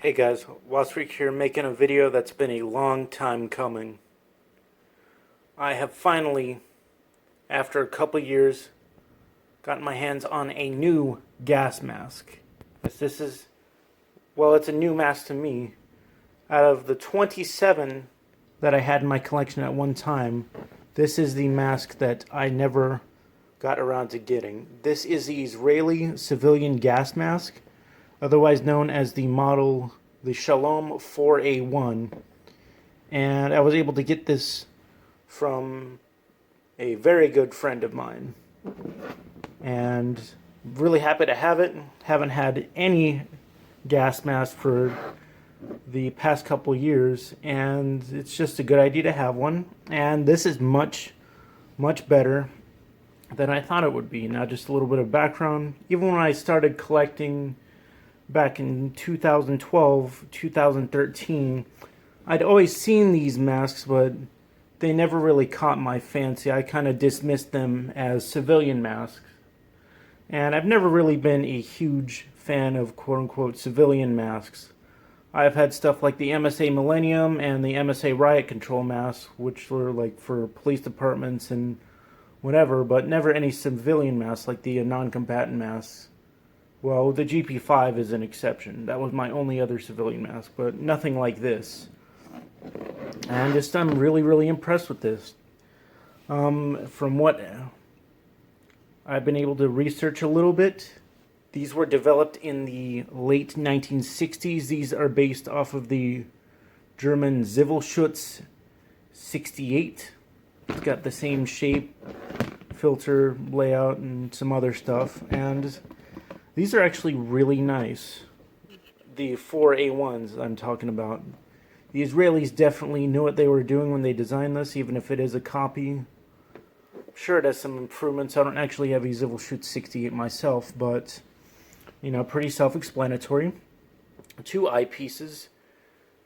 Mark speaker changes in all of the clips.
Speaker 1: Hey guys, Wildstreak here making a video that's been a long time coming. I have finally, after a couple years, gotten my hands on a new gas mask. This is, well, it's a new mask to me. Out of the 27 that I had in my collection at one time, this is the mask that I never got around to getting. This is the Israeli civilian gas mask, otherwise known as the Shalom 4A1. And I was able to get this from a very good friend of mine. And really happy to have it. Haven't had any gas mask for the past couple years, and it's just a good idea to have one. And this is much better than I thought it would be. Now, just a little bit of background. Even when I started collecting back in 2012, 2013, I'd always seen these masks, but they never really caught my fancy. I kind of dismissed them as civilian masks. And I've never really been a huge fan of quote-unquote civilian masks. I've had stuff like the MSA Millennium and the MSA Riot Control masks, which were like for police departments and whatever, but never any civilian masks like the non-combatant masks. Well, the GP5 is an exception. That was my only other civilian mask, but nothing like this. And just I'm really impressed with this. From what I've been able to research a little bit, these were developed in the late 1960s. These are based off of the German Zivilschutz 68. It's got the same shape, filter, layout, and some other stuff. And these are actually really nice. The 4A1s I'm talking about. The Israelis definitely knew what they were doing when they designed this, even if it is a copy. I'm sure it has some improvements. I don't actually have a Zivilschutz 68 myself, but you know, pretty self-explanatory. 2 eyepieces,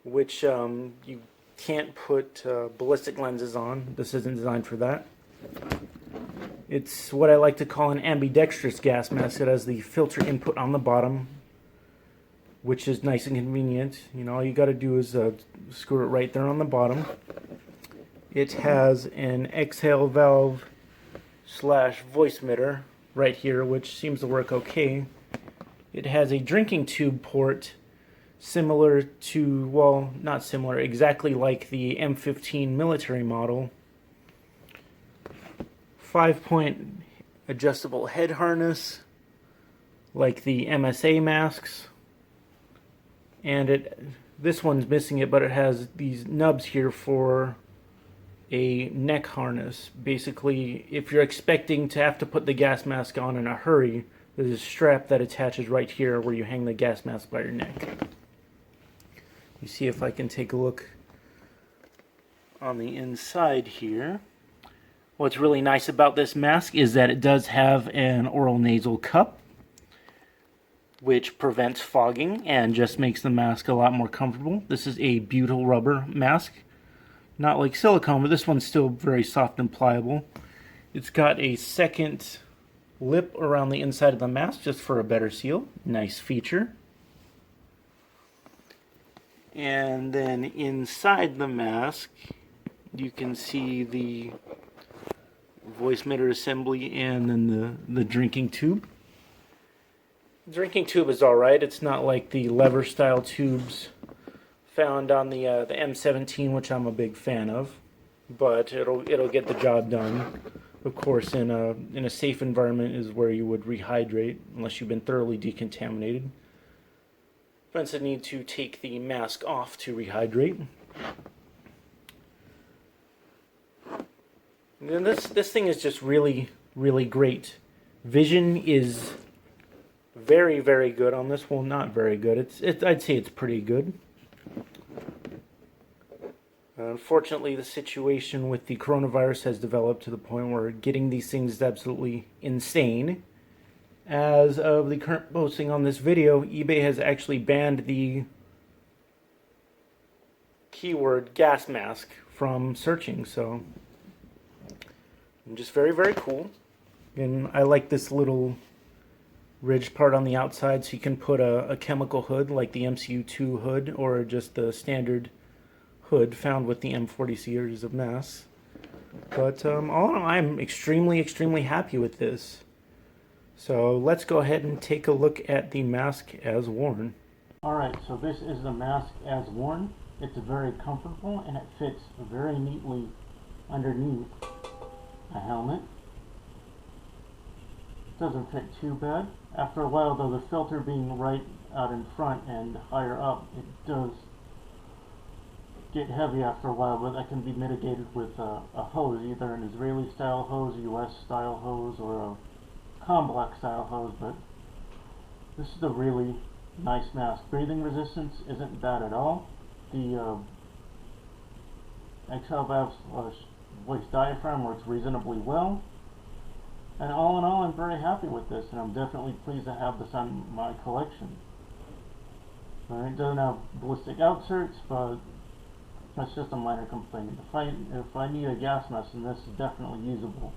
Speaker 1: which you can't put ballistic lenses on. This isn't designed for that. It's what I like to call an ambidextrous gas mask. It has the filter input on the bottom, which is nice and convenient. You know, all you got to do is screw it right there on the bottom. It has an exhale valve / voice emitter right here, which seems to work okay. It has a drinking tube port similar to, well, not similar, exactly like the M15 military model. 5-point adjustable head harness like the MSA masks. And this one's missing it, but it has these nubs here for a neck harness. Basically, if you're expecting to have to put the gas mask on in a hurry, there's a strap that attaches right here where you hang the gas mask by your neck. You see if I can take a look on the inside here. What's really nice about this mask is that it does have an oral nasal cup, which prevents fogging and just makes the mask a lot more comfortable. This is a butyl rubber mask. Not like silicone, but this one's still very soft and pliable. It's got a second lip around the inside of the mask just for a better seal. Nice feature. And then inside the mask, you can see the voice emitter assembly and then the drinking tube. The drinking tube is alright. It's not like the lever style tubes found on the M17, which I'm a big fan of, but it'll get the job done. Of course, in a safe environment is where you would rehydrate, unless you've been thoroughly decontaminated. Prevents the need to take the mask off to rehydrate. And then this thing is just really great. Vision is very good on this. Well, not very good. I'd say it's pretty good. Unfortunately, the situation with the coronavirus has developed to the point where getting these things is absolutely insane. As of the current posting on this video, eBay has actually banned the keyword gas mask from searching, so just very cool. And I like this little ridged part on the outside, so you can put a chemical hood like the MCU2 hood or just the standard hood found with the M40 series of masks. But all in all, I'm extremely happy with this. So let's go ahead and take a look at the mask as worn. Alright, so this is the mask as worn. It's very comfortable and it fits very neatly underneath a helmet. Doesn't fit too bad. After a while though, the filter being right out in front and higher up, it does get heavy after a while, but that can be mitigated with a hose, either an Israeli style hose, US style hose, or a Comblac style hose. But this is a really nice mask. Breathing resistance isn't bad at all. The exhale valve / voice diaphragm works reasonably well. And all in all, I'm very happy with this, and I'm definitely pleased to have this on my collection. It doesn't have ballistic outserts, but that's just a minor complaint. If I need a gas mask, then this is definitely usable.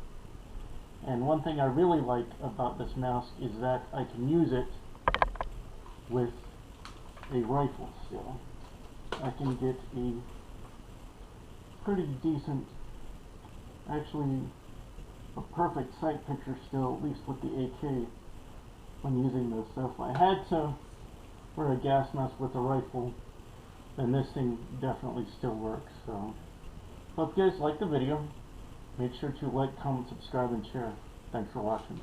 Speaker 1: And one thing I really like about this mask is that I can use it with a rifle still. I can get a pretty decent, actually a perfect sight picture still, at least with the AK when using this. So if I had to wear a gas mask with a rifle, then this thing definitely still works. So hope you guys like the video. Make sure to like, comment, subscribe, and share. Thanks for watching.